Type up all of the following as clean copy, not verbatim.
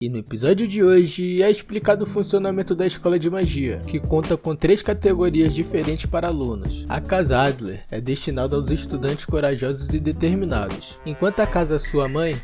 E no episódio de hoje é explicado o funcionamento da escola de magia, que conta com 3 categorias diferentes para alunos. A Casa Adler é destinada aos estudantes corajosos e determinados, enquanto a Casa Sua Mãe,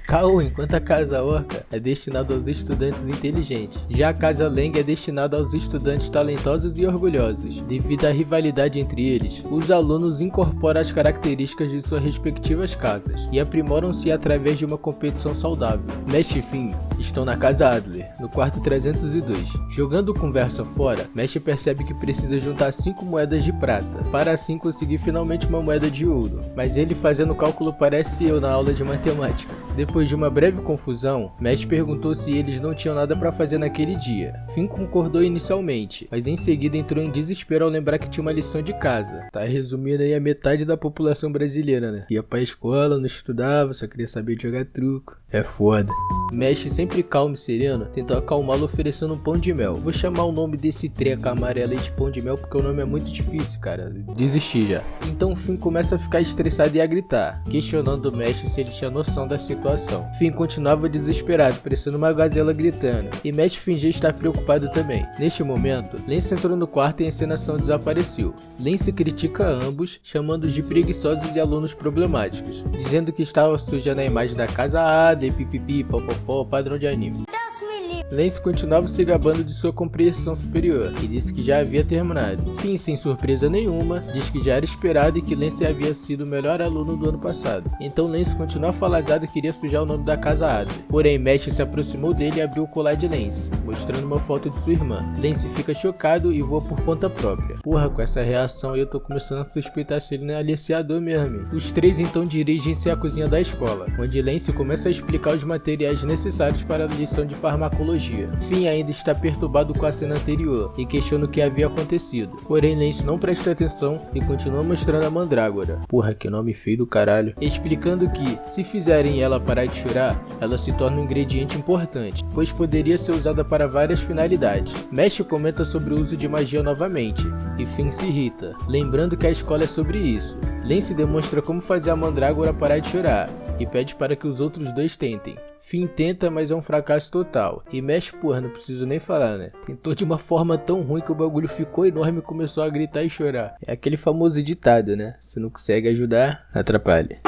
enquanto a Casa Orca é destinada aos estudantes inteligentes. Já a Casa Leng é destinada aos estudantes talentosos e orgulhosos. Devido à rivalidade entre eles, os alunos incorporam as características de suas respectivas casas e aprimoram-se através de uma competição saudável. Mesh e Finn estão na Casa Adler, no quarto 302. Jogando conversa fora, Mesh percebe que precisa juntar 5 moedas de prata, para assim conseguir finalmente uma moeda de ouro. Mas ele fazendo o cálculo parece eu na aula de matemática. Depois de uma breve confusão, Mesh perguntou se eles não tinham nada para fazer naquele dia. Finn concordou inicialmente, mas em seguida entrou em desespero ao lembrar que tinha uma lição de casa. Tá resumindo aí a metade da população brasileira, né? Ia pra escola, não estudava, só queria saber de jogar truco. É foda. Mesh, sempre calmo e sereno, tentou acalmá-lo oferecendo um pão de mel. Vou chamar o nome desse treco amarelo aí de pão de mel porque o nome é muito difícil, cara. Desisti já. Então Finn começa a ficar estressado e a gritar, questionando o Mesh se ele tinha noção da situação. Finn continuava desesperado, parecendo uma gazela gritando, e Mesh fingia estar preocupado também. Neste momento, Lance entrou no quarto e a encenação desapareceu. Lance critica ambos, chamando-os de preguiçosos e alunos problemáticos, dizendo que estava suja na imagem da Casa Adler, pipipi, popopó, padrão de anime. Lance continuava se gabando de sua compreensão superior e disse que já havia terminado. Finn, sem surpresa nenhuma, diz que já era esperado e que Lance havia sido o melhor aluno do ano passado. Então Lance continuou afalazado e queria sujar o nome da Casa Adler. Porém, Mesh se aproximou dele e abriu o colar de Lance, mostrando uma foto de sua irmã. Lance fica chocado e voa por conta própria. Porra, com essa reação aí eu tô começando a suspeitar se ele não é aliciador mesmo. Os 3 então dirigem-se à cozinha da escola, onde Lance começa a explicar os materiais necessários para a lição de farmacologia. Finn ainda está perturbado com a cena anterior e questiona o que havia acontecido. Porém, Lance não presta atenção e continua mostrando a mandrágora. Porra, que nome feio do caralho. Explicando que, se fizerem ela parar de chorar, ela se torna um ingrediente importante, pois poderia ser usada para várias finalidades. Mesh comenta sobre o uso de magia novamente, e Finn se irrita, lembrando que a escola é sobre isso. Lance demonstra como fazer a mandrágora parar de chorar, e pede para que os outros 2 tentem. Finn tenta, mas é um fracasso total. E Mesh, porra, não preciso nem falar, né? Tentou de uma forma tão ruim que o bagulho ficou enorme e começou a gritar e chorar. É aquele famoso ditado, né? Se não consegue ajudar, atrapalha.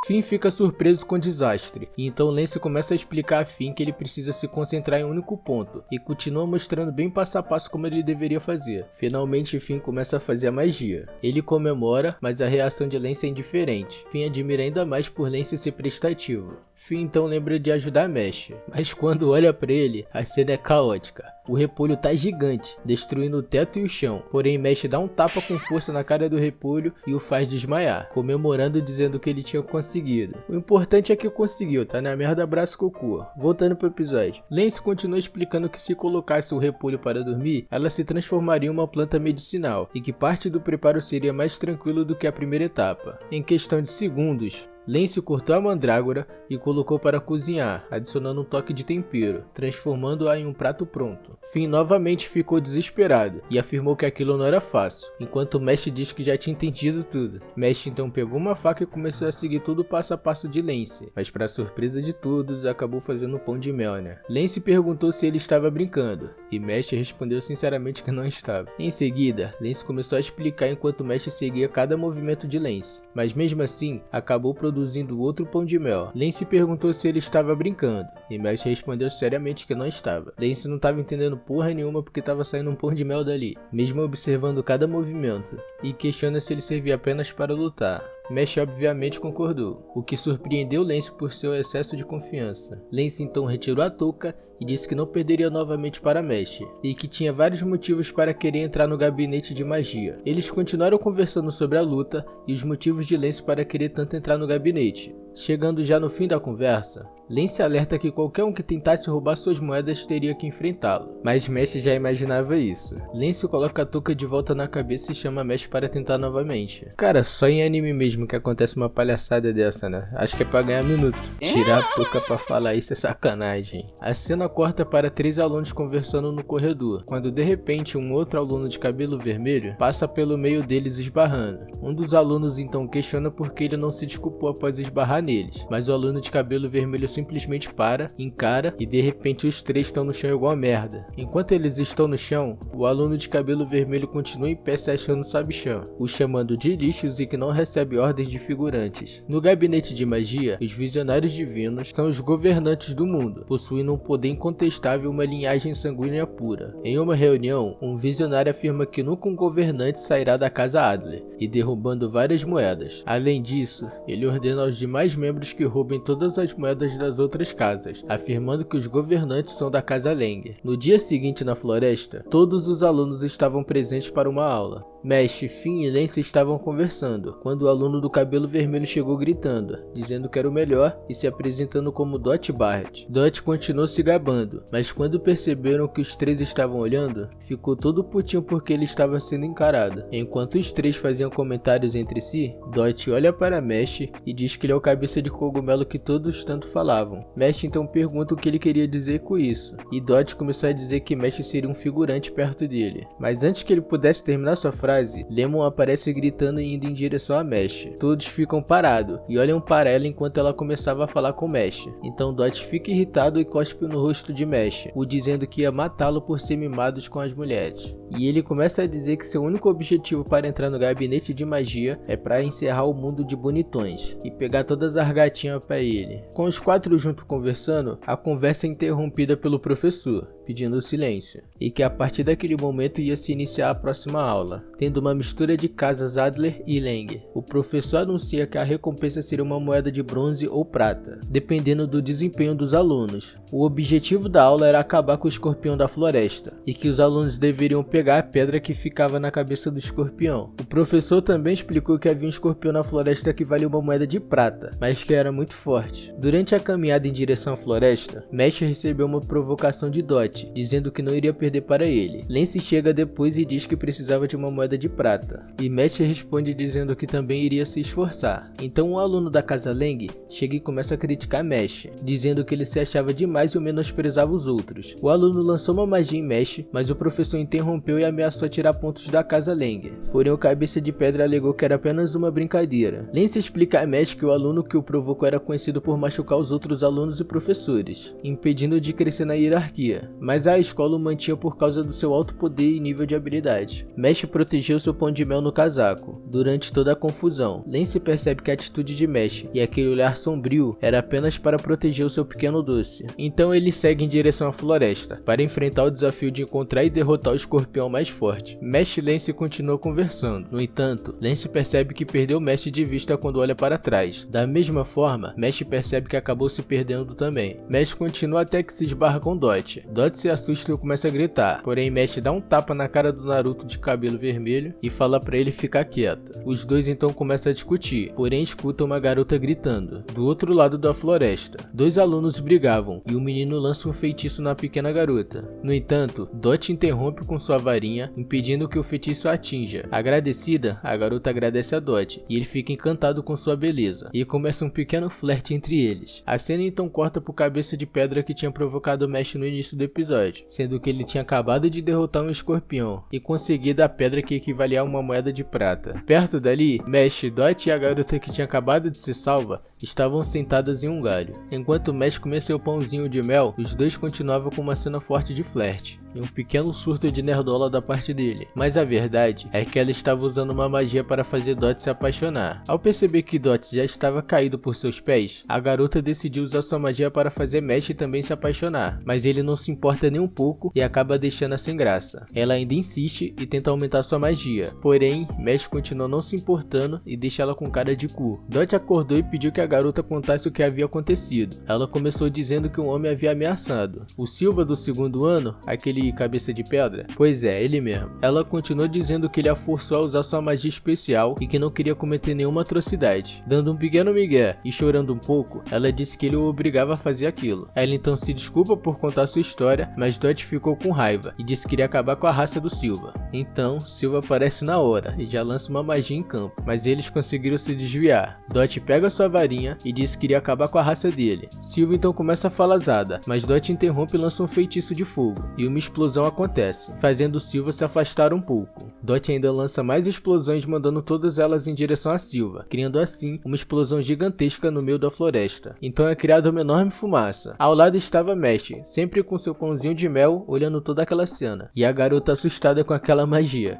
Finn fica surpreso com o desastre, e então Lance começa a explicar a Finn que ele precisa se concentrar em um único ponto, e continua mostrando bem passo a passo como ele deveria fazer. Finalmente Finn começa a fazer a magia. Ele comemora, mas a reação de Lance é indiferente. Finn admira ainda mais por Lance ser prestativo. Finn então lembra de ajudar Mesh, mas quando olha pra ele, a cena é caótica. O repolho tá gigante, destruindo o teto e o chão, porém Mesh dá um tapa com força na cara do repolho e o faz desmaiar, comemorando dizendo que ele tinha conseguido. O importante é que conseguiu, tá na merda abraço cocô. Voltando pro episódio, Lance continua explicando que se colocasse o repolho para dormir, ela se transformaria em uma planta medicinal, e que parte do preparo seria mais tranquilo do que a primeira etapa. Em questão de segundos, Lance cortou a mandrágora e colocou para cozinhar, adicionando um toque de tempero, transformando-a em um prato pronto. Finn novamente ficou desesperado e afirmou que aquilo não era fácil, enquanto Mesh diz que já tinha entendido tudo. Mesh então pegou uma faca e começou a seguir tudo passo a passo de Lance, mas para surpresa de todos, acabou fazendo um pão de mel, né? Lance perguntou se ele estava brincando, e Mesh respondeu sinceramente que não estava. Em seguida, Lance começou a explicar enquanto Mesh seguia cada movimento de Lance, mas mesmo assim, acabou produzindo outro pão de mel. Lance perguntou se ele estava brincando, e Mesh respondeu seriamente que não estava. Lance não estava entendendo porra nenhuma porque estava saindo um pão de mel dali, mesmo observando cada movimento, e questiona se ele servia apenas para lutar. Mesh obviamente concordou, o que surpreendeu Lance por seu excesso de confiança. Lance então retirou a touca e disse que não perderia novamente para Mesh, e que tinha vários motivos para querer entrar no gabinete de magia. Eles continuaram conversando sobre a luta e os motivos de Lance para querer tanto entrar no gabinete. Chegando já no fim da conversa, Lance alerta que qualquer um que tentasse roubar suas moedas teria que enfrentá-lo, mas Mesh já imaginava isso. Lance coloca a touca de volta na cabeça e chama Mesh para tentar novamente. Cara, só em anime mesmo que acontece uma palhaçada dessa, né? Acho que é pra ganhar minutos. Tirar a touca pra falar isso é sacanagem. A cena corta para 3 alunos conversando no corredor, quando de repente um outro aluno de cabelo vermelho passa pelo meio deles esbarrando. Um dos alunos então questiona por que ele não se desculpou após esbarrar neles, mas o aluno de cabelo vermelho simplesmente para, encara e de repente os três estão no chão igual merda. Enquanto eles estão no chão, o aluno de cabelo vermelho continua em pé se achando sabichão, o chamando de lixos e que não recebe ordens de figurantes. No gabinete de magia, os visionários divinos são os governantes do mundo, possuindo um poder incontestável e uma linhagem sanguínea pura. Em uma reunião, um visionário afirma que nunca um governante sairá da casa Adler, e derrubando várias moedas. Além disso, ele ordena aos demais membros que roubem todas as moedas das outras casas, afirmando que os governantes são da casa Langer. No dia seguinte na floresta, todos os alunos estavam presentes para uma aula. Mesh, Finn e Lance estavam conversando, quando o aluno do cabelo vermelho chegou gritando, dizendo que era o melhor e se apresentando como Dot Barrett. Dot continuou se gabando, mas quando perceberam que os três estavam olhando, ficou todo putinho porque ele estava sendo encarado. Enquanto os três faziam comentários entre si, Dot olha para Mesh e diz que ele é o cabeça de cogumelo que todos tanto falavam. Mesh então pergunta o que ele queria dizer com isso, e Dot começou a dizer que Mesh seria um figurante perto dele. Mas antes que ele pudesse terminar sua frase, Lemon aparece gritando e indo em direção a Mesh. Todos ficam parados e olham para ela enquanto ela começava a falar com Mesh. Então Dot fica irritado e cospe no rosto de Mesh, o dizendo que ia matá-lo por ser mimados com as mulheres. E ele começa a dizer que seu único objetivo para entrar no gabinete de magia é para encerrar o mundo de bonitões e pegar todas as gatinhas para ele. Com os quatro juntos conversando, a conversa é interrompida pelo professor, pedindo silêncio, e que a partir daquele momento ia se iniciar a próxima aula, tendo uma mistura de casas Adler e Langer. O professor anuncia que a recompensa seria uma moeda de bronze ou prata, dependendo do desempenho dos alunos. O objetivo da aula era acabar com o escorpião da floresta, e que os alunos deveriam pegar a pedra que ficava na cabeça do escorpião. O professor também explicou que havia um escorpião na floresta que valia uma moeda de prata, mas que era muito forte. Durante a caminhada em direção à floresta, Mesh recebeu uma provocação de Dot, dizendo que não iria perder para ele. Lance chega depois e diz que precisava de uma moeda de prata, e Mesh responde dizendo que também iria se esforçar. Então um aluno da casa Lang chega e começa a criticar Mesh, dizendo que ele se achava demais e menosprezava os outros. O aluno lançou uma magia em Mesh, mas o professor interrompeu e ameaçou tirar pontos da casa Lang. Porém o cabeça de pedra alegou que era apenas uma brincadeira. Lance explica a Mesh que o aluno que o provocou era conhecido por machucar os outros alunos e professores, impedindo de crescer na hierarquia, mas a escola o mantinha por causa do seu alto poder e nível de habilidade. Mesh protegeu seu pão de mel no casaco. Durante toda a confusão, Lance percebe que a atitude de Mesh e aquele olhar sombrio era apenas para proteger o seu pequeno doce. Então ele segue em direção à floresta, para enfrentar o desafio de encontrar e derrotar o escorpião mais forte. Mesh e Lance continuam conversando. No entanto, Lance percebe que perdeu Mesh de vista quando olha para trás. Da mesma forma, Mesh percebe que acabou se perdendo também. Mesh continua até que se esbarra com Dot. Dot se assusta e começa a gritar, porém Mesh dá um tapa na cara do Naruto de cabelo vermelho e fala para ele ficar quieto. Os dois então começam a discutir, porém escutam uma garota gritando. Do outro lado da floresta, dois alunos brigavam e o menino lança um feitiço na pequena garota. No entanto, Dot interrompe com sua varinha, impedindo que o feitiço a atinja. Agradecida, a garota agradece a Dot e ele fica encantado com sua beleza, e começa um pequeno flerte entre eles. A cena então corta pro cabeça de pedra que tinha provocado Mesh no início do episódio, sendo que ele tinha acabado de derrotar um escorpião e conseguido a pedra que equivalia a uma moeda de prata. Perto dali, Mesh, Dot e a garota que tinha acabado de se salvar estavam sentadas em um galho. Enquanto Mesh comia seu pãozinho de mel, os dois continuavam com uma cena forte de flerte e um pequeno surto de nerdola da parte dele. Mas a verdade é que ela estava usando uma magia para fazer Dot se apaixonar. Ao perceber que Dot já estava caído por seus pés, a garota decidiu usar sua magia para fazer Mesh também se apaixonar, mas ele não se importa nem um pouco e acaba deixando-a sem graça. Ela ainda insiste e tenta aumentar sua magia, porém Mesh continua não se importando e deixa ela com cara de cu. Dot acordou e pediu que a garota contasse o que havia acontecido. Ela começou dizendo que um homem havia ameaçado o Silva do segundo ano, aquele cabeça de pedra. Pois é, ele mesmo. Ela continuou dizendo que ele a forçou a usar sua magia especial e que não queria cometer nenhuma atrocidade. Dando um pequeno migué e chorando um pouco, ela disse que ele o obrigava a fazer aquilo. Ela então se desculpa por contar sua história, mas Dot ficou com raiva e disse que iria acabar com a raça do Silva. Então, Silva aparece na hora e já lança uma magia em campo, mas eles conseguiram se desviar. Dot pega sua varinha e disse que iria acabar com a raça dele. Silva então começa a falazada, mas Dot interrompe e lança um feitiço de fogo, e uma explosão acontece, fazendo Silva se afastar um pouco. Dot ainda lança mais explosões, mandando todas elas em direção a Silva, criando assim uma explosão gigantesca no meio da floresta. Então é criada uma enorme fumaça. Ao lado estava Mesh, sempre com seu pãozinho de mel, olhando toda aquela cena, e a garota assustada com aquela magia.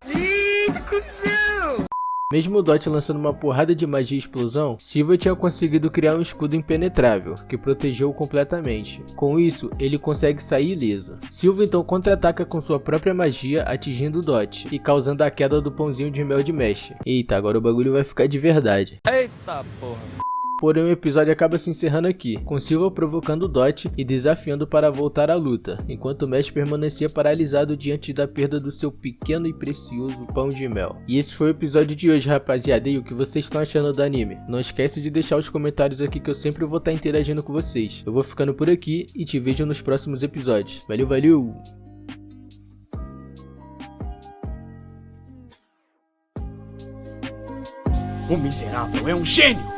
Mesmo o Dot lançando uma porrada de magia e explosão, Silva tinha conseguido criar um escudo impenetrável, que protegeu-o completamente. Com isso, ele consegue sair ileso. Silva então contra-ataca com sua própria magia, atingindo o Dot, e causando a queda do pãozinho de mel de Mesh. Eita, agora o bagulho vai ficar de verdade. Eita porra. Porém o episódio acaba se encerrando aqui, com Silva provocando o Dot e desafiando para voltar à luta, enquanto Mesh permanecia paralisado diante da perda do seu pequeno e precioso pão de mel. E esse foi o episódio de hoje, rapaziada, e o que vocês estão achando do anime? Não esquece de deixar os comentários aqui que eu sempre vou estar interagindo com vocês. Eu vou ficando por aqui e te vejo nos próximos episódios. Valeu, valeu! O miserável é um gênio!